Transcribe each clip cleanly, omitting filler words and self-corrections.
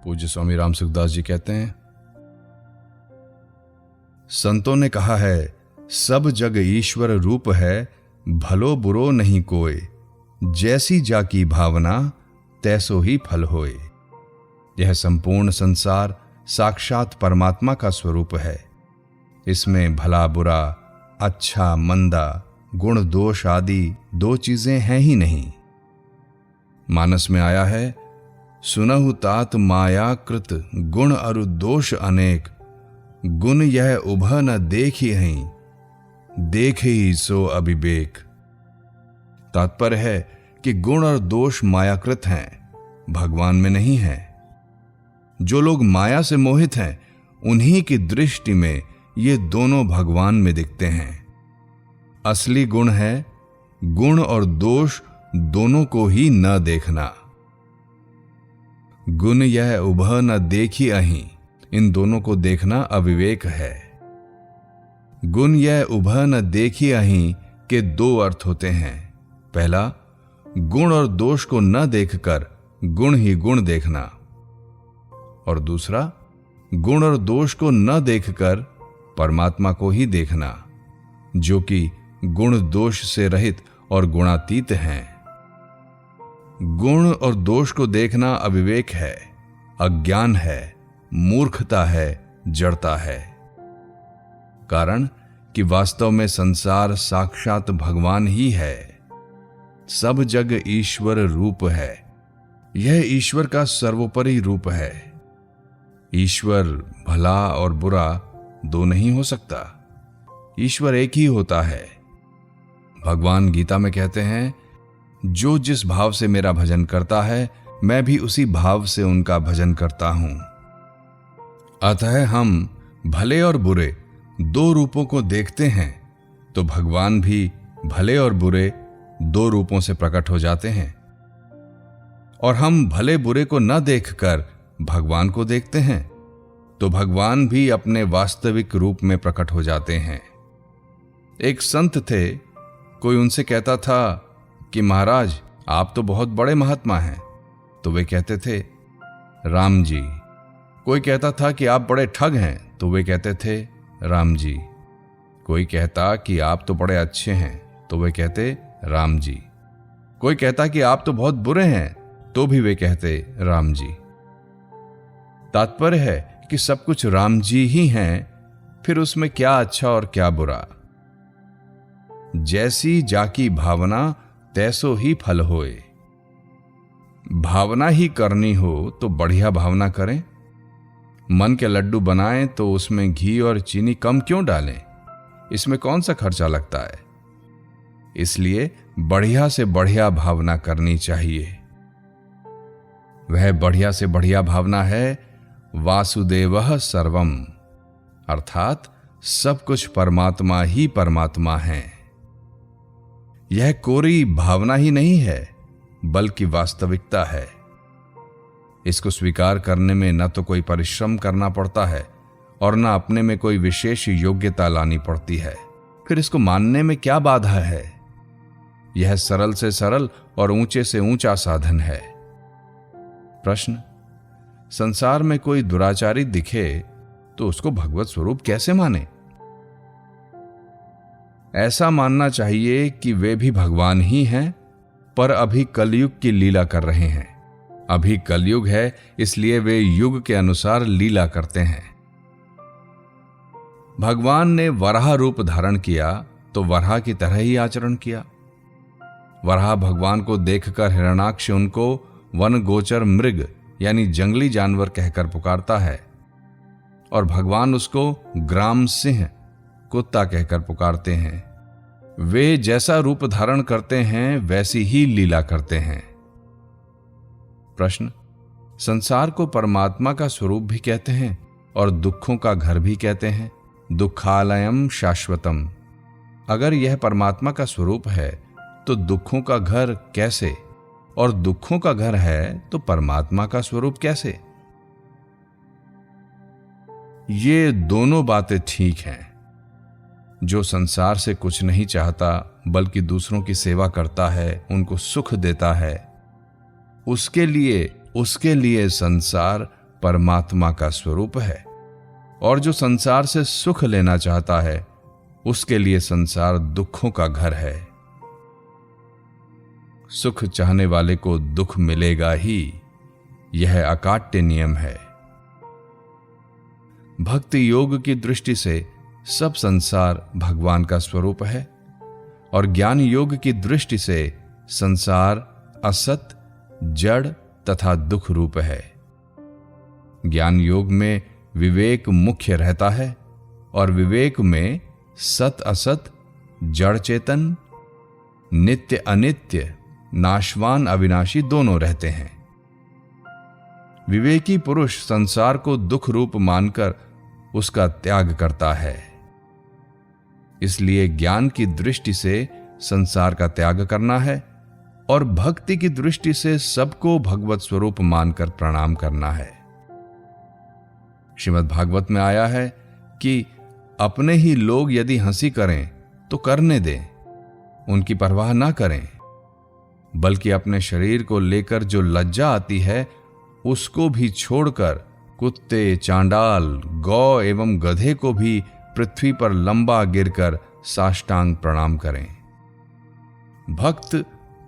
पूज्य स्वामी राम सुखदास जी कहते हैं, संतों ने कहा है, सब जग ईश्वर रूप है, भलो बुरो नहीं कोय, जैसी जाकी भावना तैसो ही फल होए। यह संपूर्ण संसार साक्षात परमात्मा का स्वरूप है। इसमें भला बुरा, अच्छा मंदा, गुण दोष आदि दो चीजें हैं ही नहीं। मानस में आया है, सुनहु तात माया कृत गुण अरु दोष अनेक, गुण यह उभह न देखी हहीं, देखे ही सो अविवेक। तात्पर्य है कि गुण और दोष मायाकृत हैं, भगवान में नहीं है। जो लोग माया से मोहित हैं, उन्हीं की दृष्टि में ये दोनों भगवान में दिखते हैं। असली गुण है गुण और दोष दोनों को ही न देखना। गुण यह उभह न देखी अहीं, इन दोनों को देखना अविवेक है। गुण यह उभह न देखी अहीं के दो अर्थ होते हैं। पहला, गुण और दोष को न देखकर गुण ही गुण देखना, और दूसरा, गुण और दोष को न देखकर परमात्मा को ही देखना, जो कि गुण दोष से रहित और गुणातीत हैं। गुण और दोष को देखना अविवेक है, अज्ञान है, मूर्खता है, जड़ता है। कारण कि वास्तव में संसार साक्षात भगवान ही है। सब जग ईश्वर रूप है। यह ईश्वर का सर्वोपरि रूप है। ईश्वर भला और बुरा दो नहीं हो सकता। ईश्वर एक ही होता है। भगवान गीता में कहते हैं, जो जिस भाव से मेरा भजन करता है, मैं भी उसी भाव से उनका भजन करता हूं। अतः हम भले और बुरे दो रूपों को देखते हैं, तो भगवान भी भले और बुरे दो रूपों से प्रकट हो जाते हैं। और हम भले बुरे को न देखकर भगवान को देखते हैं, तो भगवान भी अपने वास्तविक रूप में प्रकट हो जाते हैं। एक संत थे, कोई उनसे कहता था कि महाराज, आप तो बहुत बड़े महात्मा हैं। तो वे कहते थे, राम जी। कोई कहता था कि आप बड़े ठग हैं, तो वे कहते थे, राम जी। कोई कहता कि आप तो बड़े अच्छे हैं, तो वे कहते, राम जी। कोई कहता कि आप तो बहुत बुरे हैं, तो भी वे कहते, राम जी। तात्पर्य है कि सब कुछ राम जी ही हैं, फिर उसमें क्या अच्छा और क्या बुरा। जैसी जाकी भावना तैसो ही फल होए। भावना ही करनी हो तो बढ़िया भावना करें। मन के लड्डू बनाएं तो उसमें घी और चीनी कम क्यों डालें? इसमें कौन सा खर्चा लगता है? इसलिए बढ़िया से बढ़िया भावना करनी चाहिए। वह बढ़िया से बढ़िया भावना है वासुदेवः सर्वम, अर्थात सब कुछ परमात्मा ही परमात्मा है। यह कोरी भावना ही नहीं है, बल्कि वास्तविकता है। इसको स्वीकार करने में न तो कोई परिश्रम करना पड़ता है और न अपने में कोई विशेष योग्यता लानी पड़ती है। फिर इसको मानने में क्या बाधा है? यह सरल से सरल और ऊंचे से ऊंचा साधन है। प्रश्न, संसार में कोई दुराचारी दिखे तो उसको भगवत स्वरूप कैसे माने? ऐसा मानना चाहिए कि वे भी भगवान ही हैं, पर अभी कलयुग की लीला कर रहे हैं। अभी कलयुग है, इसलिए वे युग के अनुसार लीला करते हैं। भगवान ने वराह रूप धारण किया तो वराह की तरह ही आचरण किया। वराह भगवान को देखकर हिरण्याक्ष उनको वन गोचर मृग यानी जंगली जानवर कहकर पुकारता है, और भगवान उसको ग्राम सिंह कुत्ता कहकर पुकारते हैं। वे जैसा रूप धारण करते हैं वैसी ही लीला करते हैं। प्रश्न, संसार को परमात्मा का स्वरूप भी कहते हैं और दुखों का घर भी कहते हैं। दुखालयम शाश्वतम। अगर यह परमात्मा का स्वरूप है तो दुखों का घर कैसे, और दुखों का घर है तो परमात्मा का स्वरूप कैसे? ये दोनों बातें ठीक हैं। जो संसार से कुछ नहीं चाहता बल्कि दूसरों की सेवा करता है, उनको सुख देता है, उसके लिए संसार परमात्मा का स्वरूप है, और जो संसार से सुख लेना चाहता है उसके लिए संसार दुखों का घर है। सुख चाहने वाले को दुख मिलेगा ही, यह अकाट्य नियम है। भक्ति योग की दृष्टि से सब संसार भगवान का स्वरूप है, और ज्ञान योग की दृष्टि से संसार असत, जड़ तथा दुख रूप है। ज्ञान योग में विवेक मुख्य रहता है, और विवेक में सत असत, जड़ चेतन, नित्य अनित्य, नाशवान अविनाशी दोनों रहते हैं। विवेकी पुरुष संसार को दुख रूप मानकर उसका त्याग करता है। इसलिए ज्ञान की दृष्टि से संसार का त्याग करना है, और भक्ति की दृष्टि से सबको भगवत स्वरूप मानकर प्रणाम करना है। श्रीमद् भागवत में आया है कि अपने ही लोग यदि हंसी करें तो करने दें, उनकी परवाह ना करें, बल्कि अपने शरीर को लेकर जो लज्जा आती है उसको भी छोड़कर कुत्ते, चांडाल, गौ एवं गधे को भी पृथ्वी पर लंबा गिरकर साष्टांग प्रणाम करें। भक्त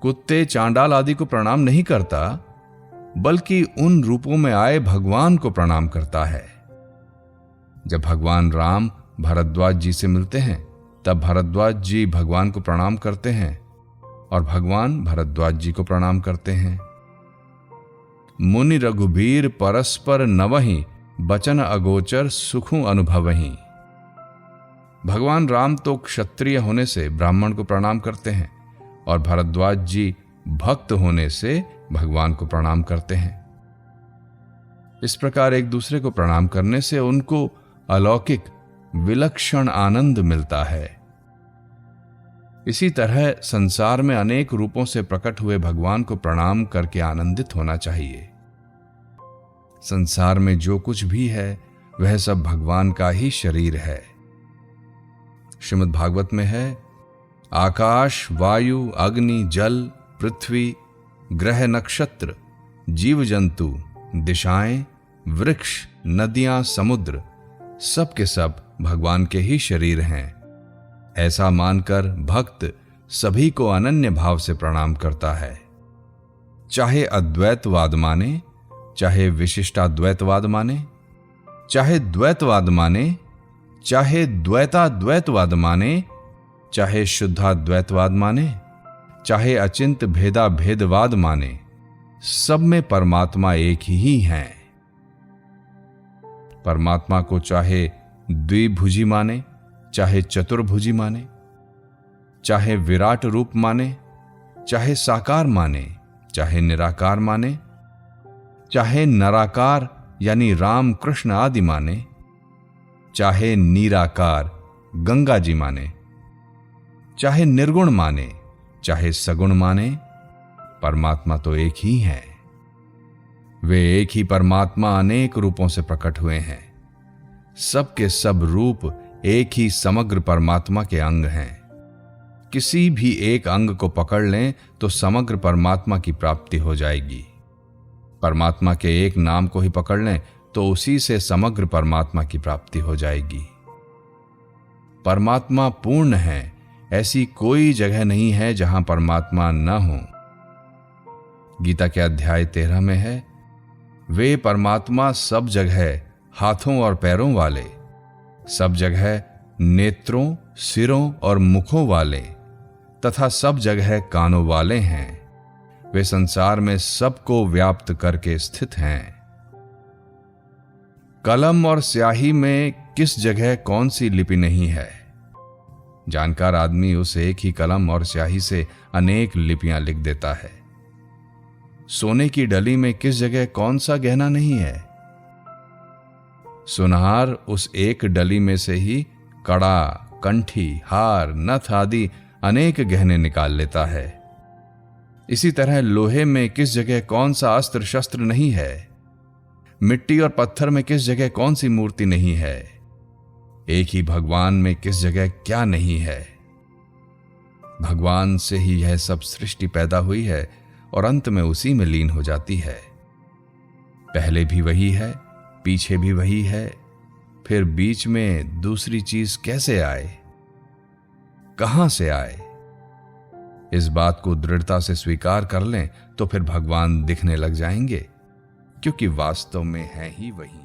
कुत्ते, चांडाल आदि को प्रणाम नहीं करता, बल्कि उन रूपों में आए भगवान को प्रणाम करता है। जब भगवान राम भरद्वाज जी से मिलते हैं तब भरद्वाज जी भगवान को प्रणाम करते हैं, और भगवान भरद्वाज जी को प्रणाम करते हैं। मुनि रघुबीर परस्पर नवहि, बचन अगोचर सुखु अनुभवहि। भगवान राम तो क्षत्रिय होने से ब्राह्मण को प्रणाम करते हैं, और भरद्वाज जी भक्त होने से भगवान को प्रणाम करते हैं। इस प्रकार एक दूसरे को प्रणाम करने से उनको अलौकिक विलक्षण आनंद मिलता है। इसी तरह संसार में अनेक रूपों से प्रकट हुए भगवान को प्रणाम करके आनंदित होना चाहिए। संसार में जो कुछ भी है वह सब भगवान का ही शरीर है। श्रीमद् भागवत में है, आकाश, वायु, अग्नि, जल, पृथ्वी, ग्रह, नक्षत्र, जीव जंतु, दिशाएं, वृक्ष, नदियां, समुद्र, सब के सब भगवान के ही शरीर हैं। ऐसा मानकर भक्त सभी को अनन्य भाव से प्रणाम करता है। चाहे अद्वैतवाद माने, चाहे विशिष्टाद्वैतवाद माने, चाहे द्वैतवाद माने, चाहे द्वैताद्वैतवाद माने, चाहे शुद्धाद्वैतवाद माने, चाहे अचिंत भेदा भेदवाद माने, सब में परमात्मा एक ही है। परमात्मा को चाहे द्विभुजी माने, चाहे चतुर्भुजी माने, चाहे विराट रूप माने, चाहे साकार माने, चाहे निराकार माने, चाहे नराकार यानी राम कृष्ण आदि माने, चाहे निराकार गंगा जी माने, चाहे निर्गुण माने, चाहे सगुण माने, परमात्मा तो एक ही है। वे एक ही परमात्मा अनेक रूपों से प्रकट हुए हैं। सबके सब रूप एक ही समग्र परमात्मा के अंग हैं। किसी भी एक अंग को पकड़ लें तो समग्र परमात्मा की प्राप्ति हो जाएगी। परमात्मा के एक नाम को ही पकड़ लें तो उसी से समग्र परमात्मा की प्राप्ति हो जाएगी। परमात्मा पूर्ण है, ऐसी कोई जगह नहीं है जहां परमात्मा न हो। गीता के अध्याय 13 में है, वे परमात्मा सब जगह हाथों और पैरों वाले, सब जगह नेत्रों, सिरों और मुखों वाले तथा सब जगह कानों वाले हैं। वे संसार में सबको व्याप्त करके स्थित हैं। कलम और स्याही में किस जगह कौन सी लिपि नहीं है। जानकार आदमी उस एक ही कलम और स्याही से अनेक लिपियां लिख देता है। सोने की डली में किस जगह कौन सा गहना नहीं है। सुनहार उस एक डली में से ही कड़ा, कंठी, हार, नथ आदि अनेक गहने निकाल लेता है। इसी तरह लोहे में किस जगह कौन सा अस्त्र शस्त्र नहीं है। मिट्टी और पत्थर में किस जगह कौन सी मूर्ति नहीं है। एक ही भगवान में किस जगह क्या नहीं है। भगवान से ही यह सब सृष्टि पैदा हुई है और अंत में उसी में लीन हो जाती है। पहले भी वही है, पीछे भी वही है, फिर बीच में दूसरी चीज कैसे आए, कहां से आए? इस बात को दृढ़ता से स्वीकार कर लें तो फिर भगवान दिखने लग जाएंगे, क्योंकि वास्तव में है ही वही।